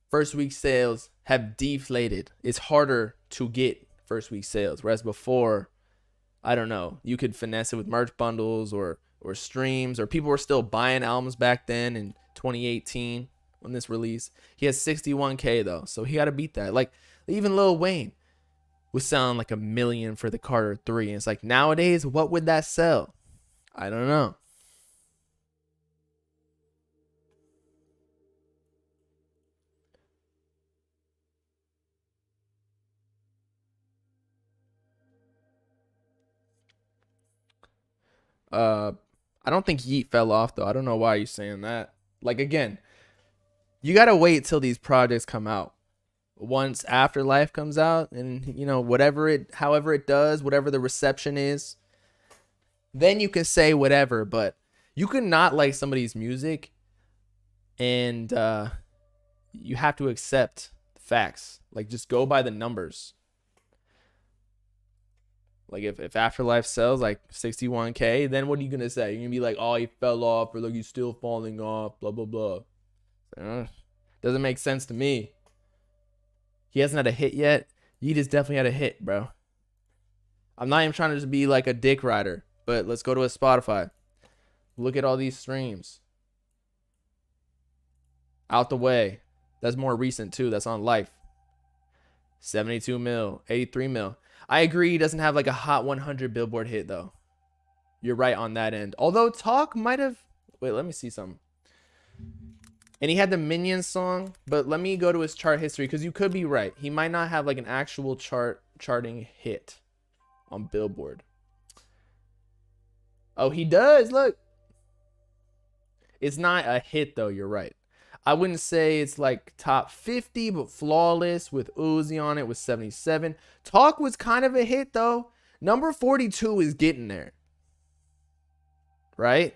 Speaker 2: First week sales have deflated. It's harder to get first week sales, whereas before, I don't know, you could finesse it with merch bundles or streams, or people were still buying albums back then in 2018 when this release. He has 61K though, so he got to beat that. Like, even Lil Wayne was selling like 1 million for the Carter 3, and it's like, nowadays, what would that sell? I don't know. I don't think Yeet fell off though. I don't know why you're saying that. Like, again, you gotta wait till these projects come out. Once Afterlife comes out, and you know, however it does, whatever the reception is, then you can say whatever. But you could not like somebody's music, and you have to accept facts. Like, just go by the numbers. Like, if Afterlife sells like 61K, then what are you gonna say? You're gonna be like, oh, he fell off, or like, he's still falling off, blah blah blah. Doesn't make sense to me. He hasn't had a hit yet. Yeet has definitely had a hit, bro. I'm not even trying to just be like a dick rider, but let's go to a Spotify. Look at all these streams. Out the Way. That's more recent too. That's on Life. 72 mil, 83 mil. I agree he doesn't have like a Hot 100 Billboard hit though. You're right on that end. Although Talk might have... Wait, let me see something. And he had the Minions song, but let me go to his chart history, because you could be right. He might not have like an actual charting hit on Billboard. Oh, he does. Look. It's not a hit though. You're right. I wouldn't say it's like top 50, but Flawless with Uzi on it was 77. Talk was kind of a hit though. Number 42 is getting there. Right?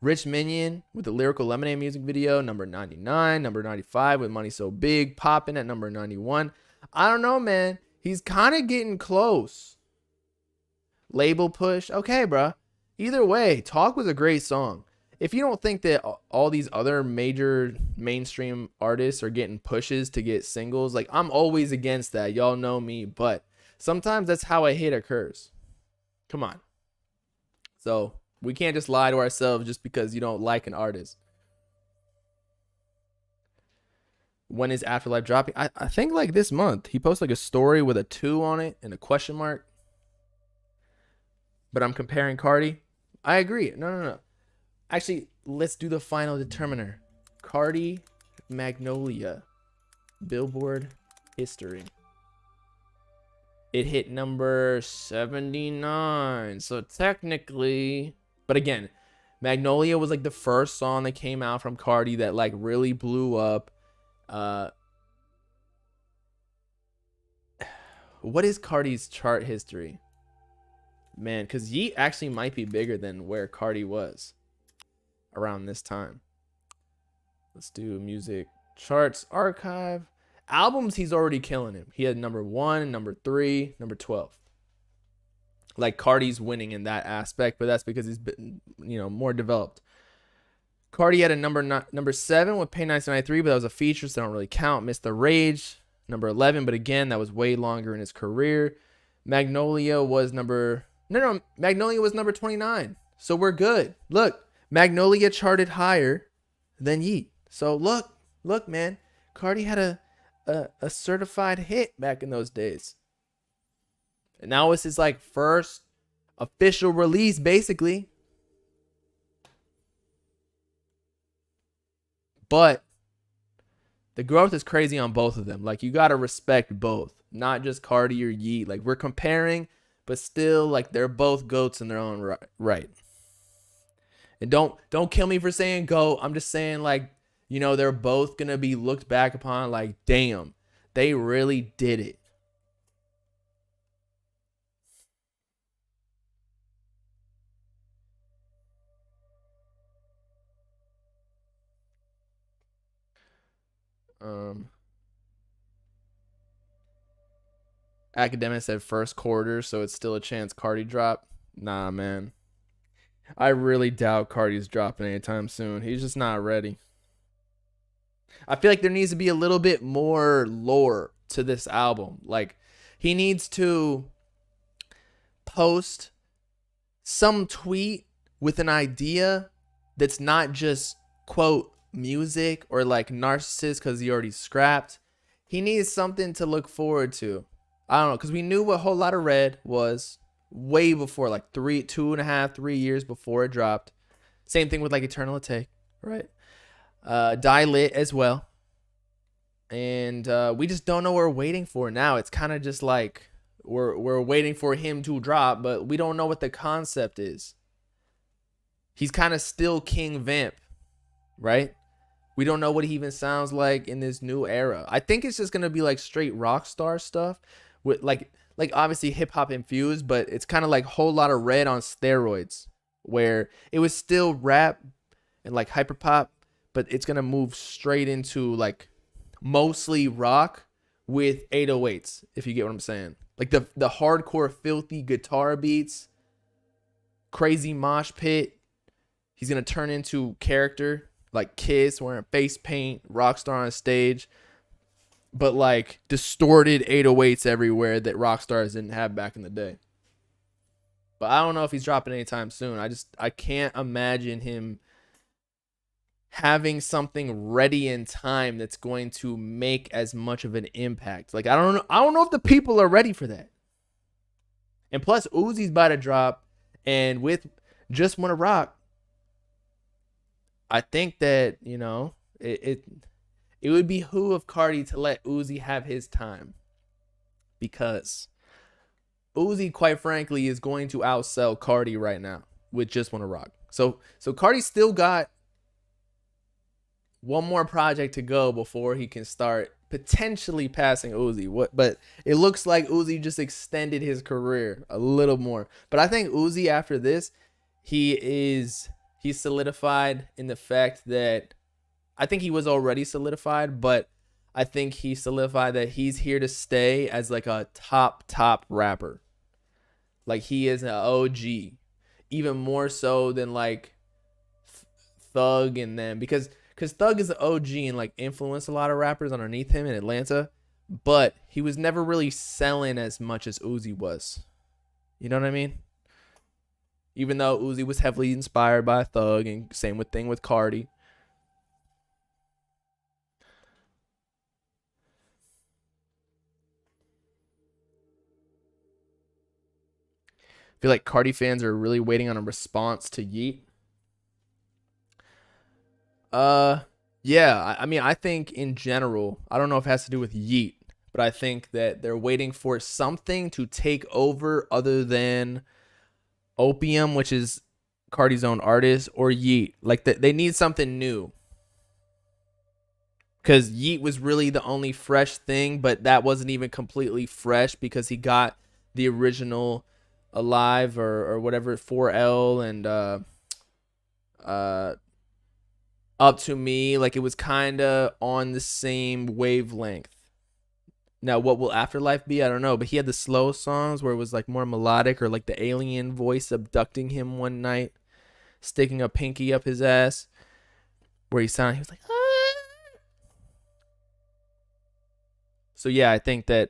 Speaker 2: Rich Minion with the Lyrical Lemonade music video, number 99. Number 95 with Money So Big, popping at number 91. I don't know, man. He's kind of getting close. Label Push. Okay, bro. Either way, Talk was a great song. If you don't think that all these other major mainstream artists are getting pushes to get singles, like, I'm always against that. Y'all know me, but sometimes that's how a hit occurs. Come on. So we can't just lie to ourselves just because you don't like an artist. When is Afterlife dropping? I think like this month. He posted like a story with a 2 on it and a question mark. But I'm comparing Cardi. I agree. No. Actually, let's do the final determiner. Cardi, Magnolia, Billboard history. It hit number 79. So technically, but again, Magnolia was like the first song that came out from Cardi that like really blew up. What is Cardi's chart history? Man, because Yeet actually might be bigger than where Cardi was around this time. Let's do music charts archive. Albums, he's already killing him. He had number 1, number 3, number 12. Like Cardi's winning in that aspect, but that's because he's been, more developed. Cardi had a number 7 with Pay 1993, but that was a feature, so they don't really count. Missed the Rage, number 11, but again, that was way longer in his career. Magnolia was Magnolia was number 29. So we're good. Look, Magnolia charted higher than Yeet. So look, man, Cardi had a certified hit back in those days. And now it's his like first official release, basically. But the growth is crazy on both of them. Like, you got to respect both, not just Cardi or Yeet. Like, we're comparing, but still, like, they're both GOATs in their own right. And don't kill me for saying GOAT. I'm just saying, like, they're both going to be looked back upon like, damn, they really did it. Academic said first quarter, so it's still a chance Cardi drop. Nah, man. I really doubt Cardi's dropping anytime soon. He's just not ready. I feel like there needs to be a little bit more lore to this album. Like, he needs to post some tweet with an idea that's not just, quote, music or like narcissist because he already scrapped. He needs something to look forward to. I don't know, because we knew what Whole Lotta Red was way before, like 2.5, 3 years before it dropped. Same thing with like Eternal Take, right? Die Lit as well. And we just don't know what we're waiting for now. It's kind of just like we're waiting for him to drop, but we don't know what the concept is. He's kind of still King Vamp, right? We don't know what he even sounds like in this new era. I think it's just going to be like straight rock star stuff with like obviously hip hop infused, but it's kind of like Whole Lotta Red on steroids, where it was still rap and like hyper pop, but it's going to move straight into like mostly rock with 808s, if you get what I'm saying. Like the hardcore filthy guitar beats, crazy mosh pit. He's going to turn into character like Kiss, wearing face paint, Rockstar on stage, but like distorted 808s everywhere that Rockstars didn't have back in the day. But I don't know if he's dropping anytime soon. I can't imagine him having something ready in time that's going to make as much of an impact. Like, I don't know if the people are ready for that. And plus, Uzi's about to drop, and with Just Wanna Rock, I think that, it would behoove Cardi to let Uzi have his time, because Uzi, quite frankly, is going to outsell Cardi right now with Just Wanna Rock. So Cardi still got one more project to go before he can start potentially passing Uzi. But it looks like Uzi just extended his career a little more. But I think Uzi, after this, he's solidified in the fact that I think he was already solidified, but I think he solidified that he's here to stay as like a top rapper. Like, he is an OG, even more so than like Thug and them, because Thug is an OG and like influenced a lot of rappers underneath him in Atlanta, but he was never really selling as much as Uzi was. You know what I mean? Even though Uzi was heavily inspired by Thug, and same thing with Cardi. I feel like Cardi fans are really waiting on a response to Yeet. Yeah, I mean, I think in general, I don't know if it has to do with Yeet, but I think that they're waiting for something to take over other than Opium, which is Cardi's own artist, or Yeet. Like they need something new. Because Yeet was really the only fresh thing, but that wasn't even completely fresh because he got the original Alive or whatever 4L and Up to Me. Like it was kind of on the same wavelength. Now, what will Afterlife be? I don't know. But he had the slow songs where it was like more melodic, or like the alien voice abducting him one night, sticking a pinky up his ass, where he was like, ah. So yeah, I think that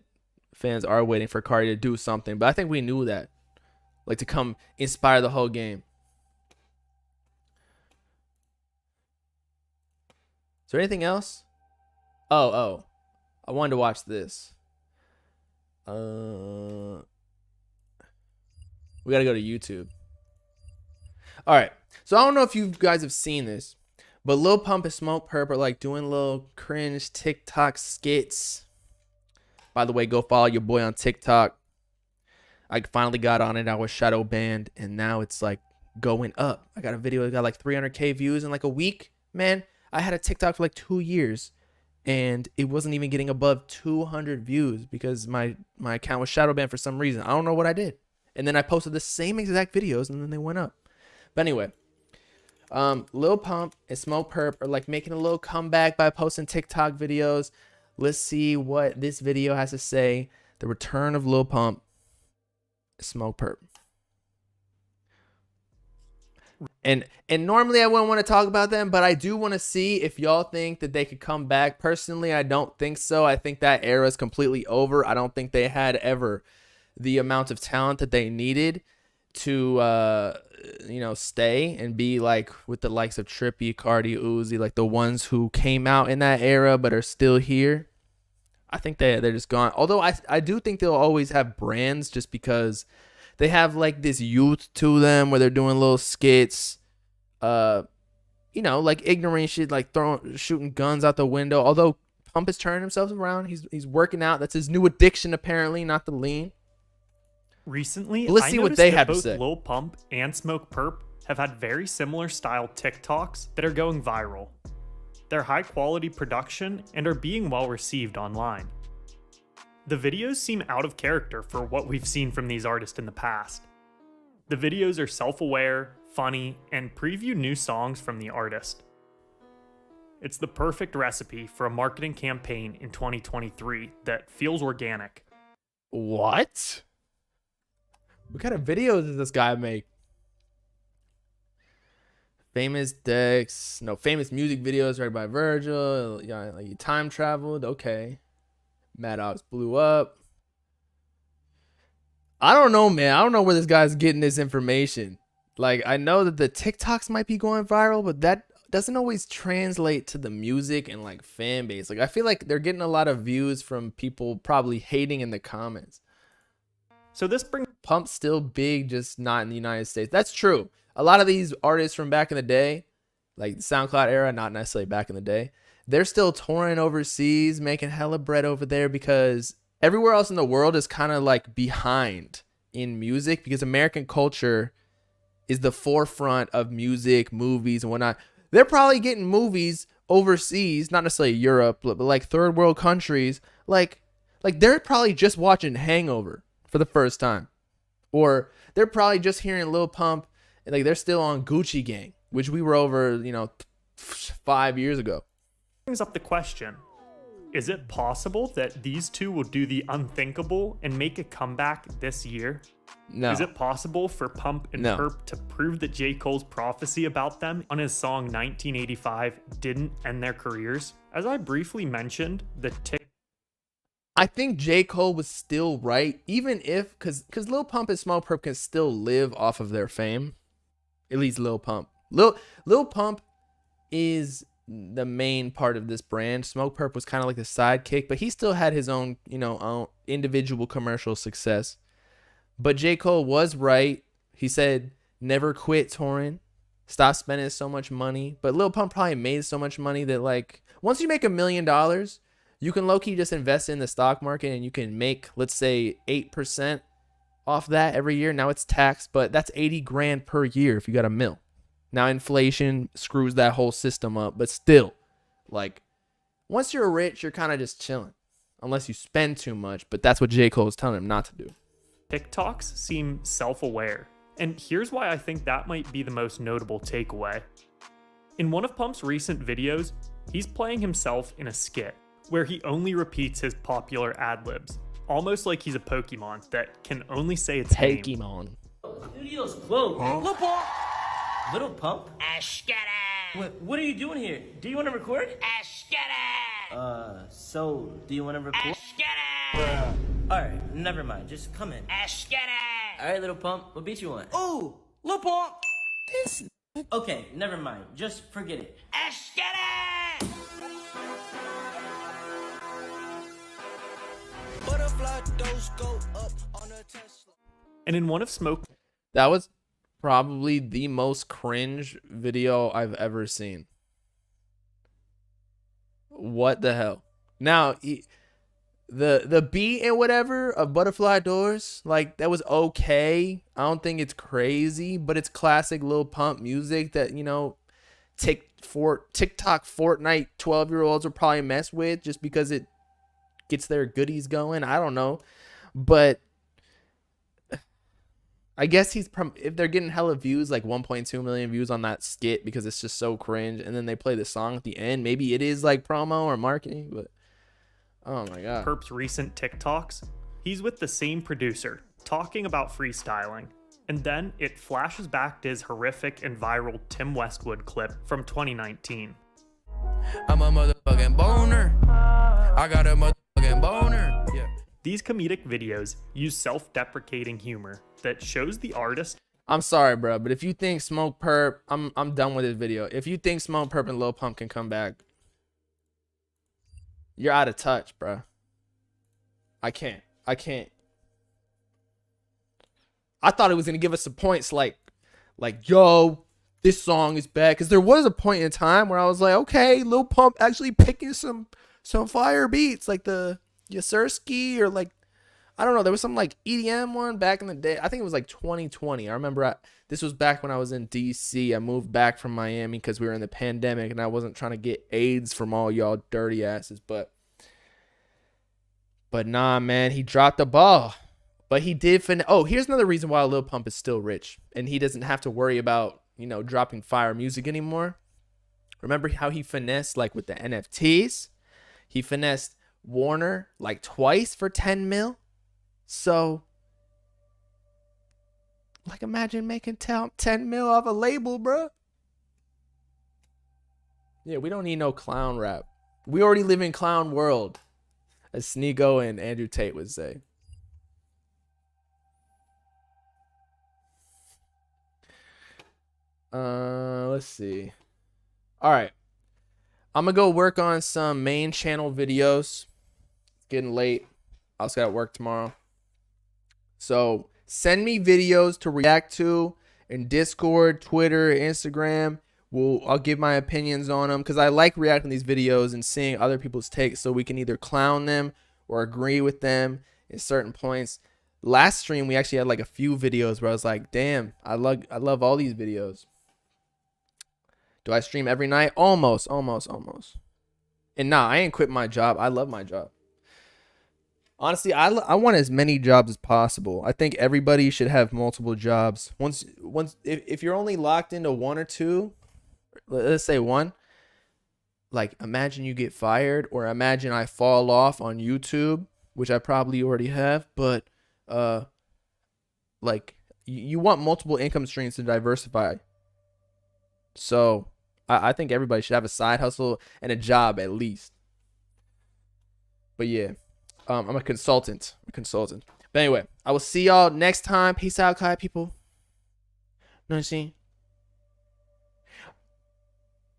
Speaker 2: fans are waiting for Cardi to do something, but I think we knew that, like to come inspire the whole game. Is there anything else? Oh, I wanted to watch this. We gotta go to YouTube. All right, so I don't know if you guys have seen this, but Lil Pump and Smoke Perp are like doing little cringe TikTok skits. By the way, go follow your boy on TikTok. I finally got on it. I was shadow banned, and now it's like going up. I got a video that got like 300K views in like a week. Man, I had a TikTok for like 2 years, and it wasn't even getting above 200 views because my account was shadow banned for some reason. I don't know what I did. And then I posted the same exact videos, and then they went up. But anyway, Lil Pump and Smoke Perp are like making a little comeback by posting TikTok videos. Let's see what this video has to say. The return of Lil Pump, Smoke Perp. And normally I wouldn't want to talk about them, but I do want to see if y'all think that they could come back. Personally, I don't think so. I think that era is completely over. I don't think they had ever the amount of talent that they needed to stay and be like with the likes of Trippie, Cardi, Uzi, like the ones who came out in that era but are still here. I think they're just gone. Although I do think they'll always have brands just because they have like this youth to them where they're doing little skits, like ignorant shit, like shooting guns out the window. Although Pump is turning himself around, he's working out. That's his new addiction apparently, not the lean.
Speaker 5: Recently,
Speaker 2: let's see what they have to
Speaker 5: both
Speaker 2: say.
Speaker 5: Lil Pump and Smoke Perp have had very similar style TikToks that are going viral. They're high quality production and are being well received online. The videos seem out of character for what we've seen from these artists in the past. The videos are self-aware, funny, and preview new songs from the artist. It's the perfect recipe for a marketing campaign in 2023 that feels organic.
Speaker 2: What? What kind of videos does this guy make? Famous music videos right by Virgil. Yeah, like he time traveled. Okay. Maddox blew up. I don't know, man. I don't know where this guy's getting this information. Like, I know that the TikToks might be going viral, but that doesn't always translate to the music and like fan base. Like, I feel like they're getting a lot of views from people probably hating in the comments.
Speaker 5: So this brings
Speaker 2: Pump's still big, just not in the United States. That's true. A lot of these artists from back in the day, like the SoundCloud era, not necessarily back in the day, they're still touring overseas, making hella bread over there because everywhere else in the world is kind of like behind in music because American culture is the forefront of music, movies, and whatnot. They're probably getting movies overseas, not necessarily Europe, but like third world countries. Like they're probably just watching Hangover for the first time. Or they're probably just hearing Lil Pump, and like they're still on Gucci Gang, which we were over, 5 years ago.
Speaker 5: Brings up the question, is it possible that these two will do the unthinkable and make a comeback this year?
Speaker 2: No.
Speaker 5: Is it possible for Pump and
Speaker 2: No.
Speaker 5: Perp to prove that J. Cole's prophecy about them on his song 1985 didn't end their careers? As I briefly mentioned,
Speaker 2: I think J. Cole was still right, even if, because Lil Pump and Smoke Perp can still live off of their fame. At least Lil Pump. Lil Pump is the main part of this brand. Smoke Perp was kind of like the sidekick, but he still had his own, own individual commercial success. But J. Cole was right. He said, never quit touring. Stop spending so much money. But Lil Pump probably made so much money that, like, once you make $1 million, You can low-key just invest in the stock market and you can make, let's say, 8% off that every year. Now it's taxed, but that's 80 grand per year if you got a mil. Now inflation screws that whole system up, but still, like, once you're rich, you're kind of just chilling. Unless you spend too much, but that's what J. Cole is telling him not to do.
Speaker 5: TikToks seem self-aware, and here's why I think that might be the most notable takeaway. In one of Pump's recent videos, he's playing himself in a skit, where he only repeats his popular ad-libs, almost like he's a Pokemon that can only say its name.
Speaker 2: Pokemon.
Speaker 6: Studio's closed. Little Pump. Little Pump? What are you doing here? Do you want to record? So, do you want to record? Alright, never mind. Just come in. Alright, Little Pump. What beat you want? Ooh, Little Pump. This. Okay, never mind. Just forget it.
Speaker 5: And in one of Smoke
Speaker 2: That was probably the most cringe video I've ever seen. What the hell? Now, the beat and whatever of Butterfly Doors, like, that was okay. I don't think it's crazy, but it's classic Lil Pump music that, you know, TikTok Fortnite 12-year-olds will probably mess with just because it gets their goodies going. I don't know. But I guess if they're getting hella views, like 1.2 million views on that skit because it's just so cringe, and then they play the song at the end, maybe it is like promo or marketing, but oh my god.
Speaker 5: Perp's recent TikToks, he's with the same producer, talking about freestyling. And then it flashes back to his horrific and viral Tim Westwood clip from 2019.
Speaker 7: I'm a motherfucking boner. I got a motherfucking boner. Yeah.
Speaker 5: These comedic videos use self-deprecating humor that shows the artist.
Speaker 2: I'm sorry, bro, but if you think Smoke Perp, I'm done with this video. If you think Smoke Perp and Lil Pump can come back, you're out of touch, bro. I can't. I thought it was gonna give us some points like, yo, this song is bad, because there was a point in time where I was like, okay, Lil Pump actually picking some fire beats, like the Yasursky, or like, I don't know, there was some like EDM one back in the day. I think it was like 2020. I remember this was back when I was in DC. I moved back from Miami because we were in the pandemic and I wasn't trying to get AIDS from all y'all dirty asses. But nah, man, he dropped the ball. But he did Oh, here's another reason why Lil Pump is still rich and he doesn't have to worry about, you know, dropping fire music anymore. Remember how he finessed like with the NFTs? He finessed Warner like twice for 10 mil. So, like, imagine making 10 mil off a label, bro. Yeah, we don't need no clown rap. We already live in clown world, as Sneeko and Andrew Tate would say. Let's see. All right. I'm going to go work on some main channel videos. It's getting late. I also got to work tomorrow. So send me videos to react to in Discord, Twitter, Instagram. I'll give my opinions on them because I like reacting to these videos and seeing other people's takes so we can either clown them or agree with them at certain points. Last stream, we actually had like a few videos where I was like, damn, I love all these videos. Do I stream every night? Almost. And nah, I ain't quit my job. I love my job. Honestly, I want as many jobs as possible. I think everybody should have multiple jobs. If you're only locked into one or two, let's say one, like imagine you get fired, or imagine I fall off on YouTube, which I probably already have, but like you want multiple income streams to diversify. So I think everybody should have a side hustle and a job at least. But yeah. I'm a consultant. But anyway, I will see y'all next time. Peace out, Kai people. Know what I'm saying?